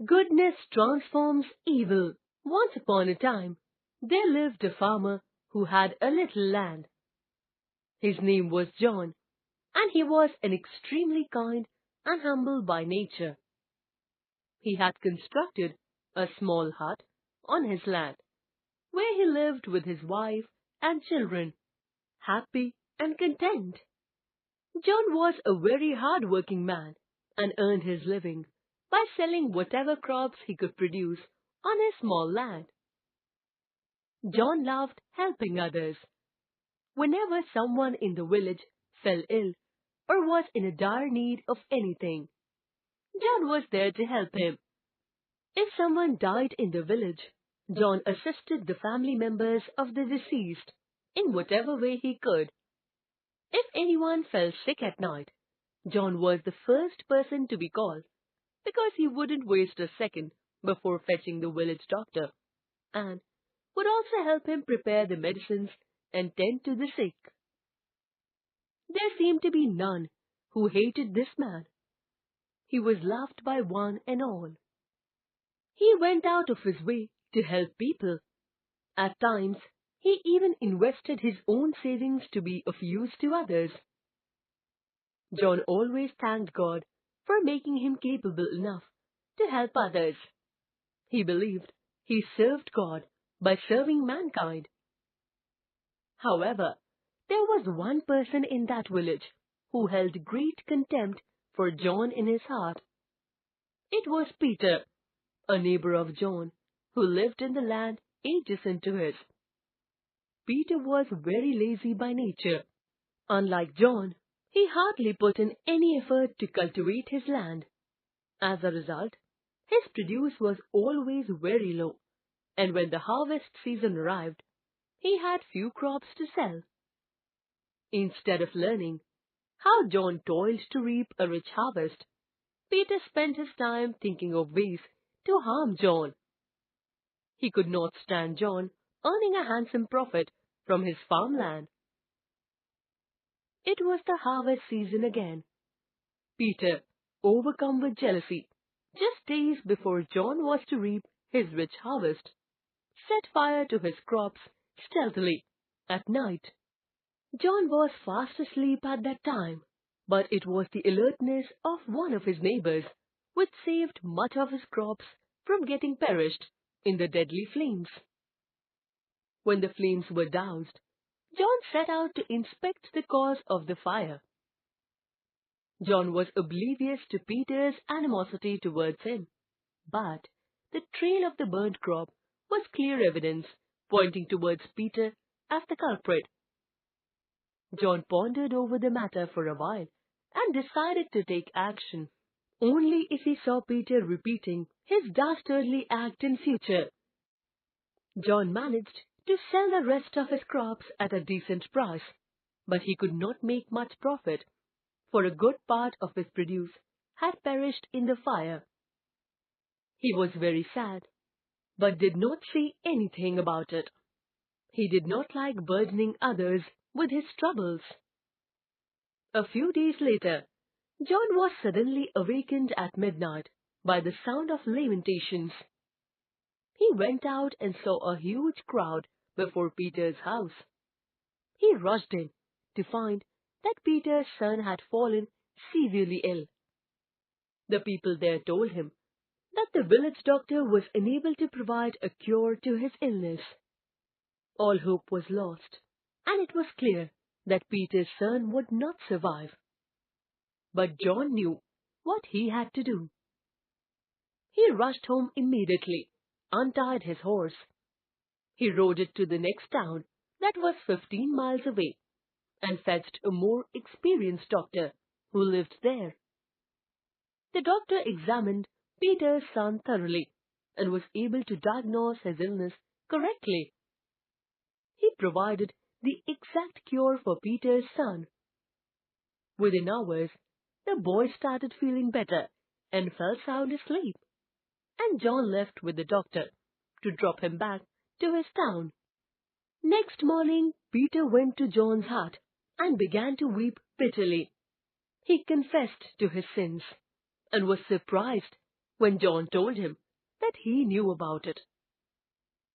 Goodness transforms evil. Once upon a time, there lived a farmer who had a little land. His name was John, and he was an extremely kind and humble by nature. He had constructed a small hut on his land, where he lived with his wife and children, happy and content. John was a very hard-working man and earned his living by selling whatever crops he could produce on his small land. John loved helping others. Whenever someone in the village fell ill or was in a dire need of anything, John was there to help him. If someone died in the village, John assisted the family members of the deceased in whatever way he could. If anyone fell sick at night, John was the first person to be called because he wouldn't waste a second before fetching the village doctor and would also help him prepare the medicines and tend to the sick. There seemed to be none who hated this man. He was loved by one and all. He went out of his way to help people. At times, he even invested his own savings to be of use to others. John always thanked God for making him capable enough to help others. He believed he served God by serving mankind. However, there was one person in that village who held great contempt for John in his heart. It was Peter, a neighbor of John, who lived in the land adjacent to his. Peter was very lazy by nature. Unlike John, he hardly put in any effort to cultivate his land. As a result, his produce was always very low, and when the harvest season arrived, he had few crops to sell. Instead of learning how John toiled to reap a rich harvest, Peter spent his time thinking of ways to harm John. He could not stand John earning a handsome profit from his farmland. It was the harvest season again. Peter, overcome with jealousy, just days before John was to reap his rich harvest, set fire to his crops stealthily at night. John was fast asleep at that time, but it was the alertness of one of his neighbors which saved much of his crops from getting perished in the deadly flames. When the flames were doused, John set out to inspect the cause of the fire. John was oblivious to Peter's animosity towards him, but the trail of the burnt crop was clear evidence pointing towards Peter as the culprit. John pondered over the matter for a while and decided to take action only if he saw Peter repeating his dastardly act in future. John managed to sell the rest of his crops at a decent price, but he could not make much profit, for a good part of his produce had perished in the fire. He was very sad, but did not say anything about it. He did not like burdening others with his troubles. A few days later, John was suddenly awakened at midnight by the sound of lamentations. He went out and saw a huge crowd before Peter's house. He rushed in to find that Peter's son had fallen severely ill. The people there told him that the village doctor was unable to provide a cure to his illness. All hope was lost, and it was clear that Peter's son would not survive. But John knew what he had to do. He rushed home immediately, untied his horse. He rode it to the next town that was 15 miles away and fetched a more experienced doctor who lived there. The doctor examined Peter's son thoroughly and was able to diagnose his illness correctly. He provided the exact cure for Peter's son. Within hours, the boy started feeling better and fell sound asleep, and John left with the doctor to drop him back to his town. Next morning, Peter went to John's hut and began to weep bitterly. He confessed to his sins and was surprised when John told him that he knew about it.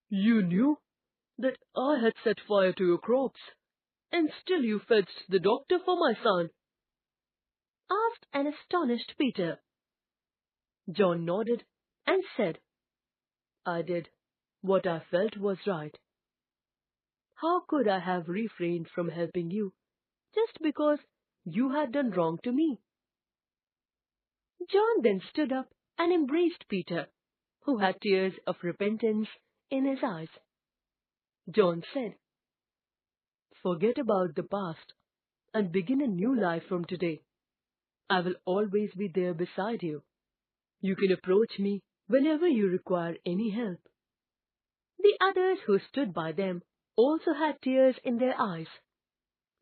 "You knew that I had set fire to your crops, and still you fetched the doctor for my son?" asked an astonished Peter. John nodded and said, "I did what I felt was right. How could I have refrained from helping you just because you had done wrong to me?" John then stood up and embraced Peter, who had tears of repentance in his eyes. John said, "Forget about the past and begin a new life from today. I will always be there beside you. You can approach me whenever you require any help." The others who stood by them also had tears in their eyes.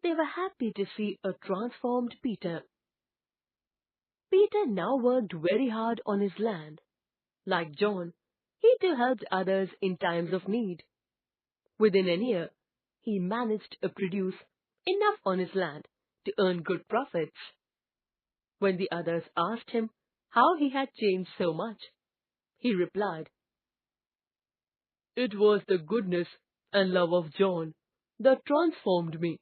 They were happy to see a transformed Peter. Peter now worked very hard on his land. Like John, he too helped others in times of need. Within a year, he managed to produce enough on his land to earn good profits. When the others asked him how he had changed so much, he replied, "It was the goodness and love of John that transformed me.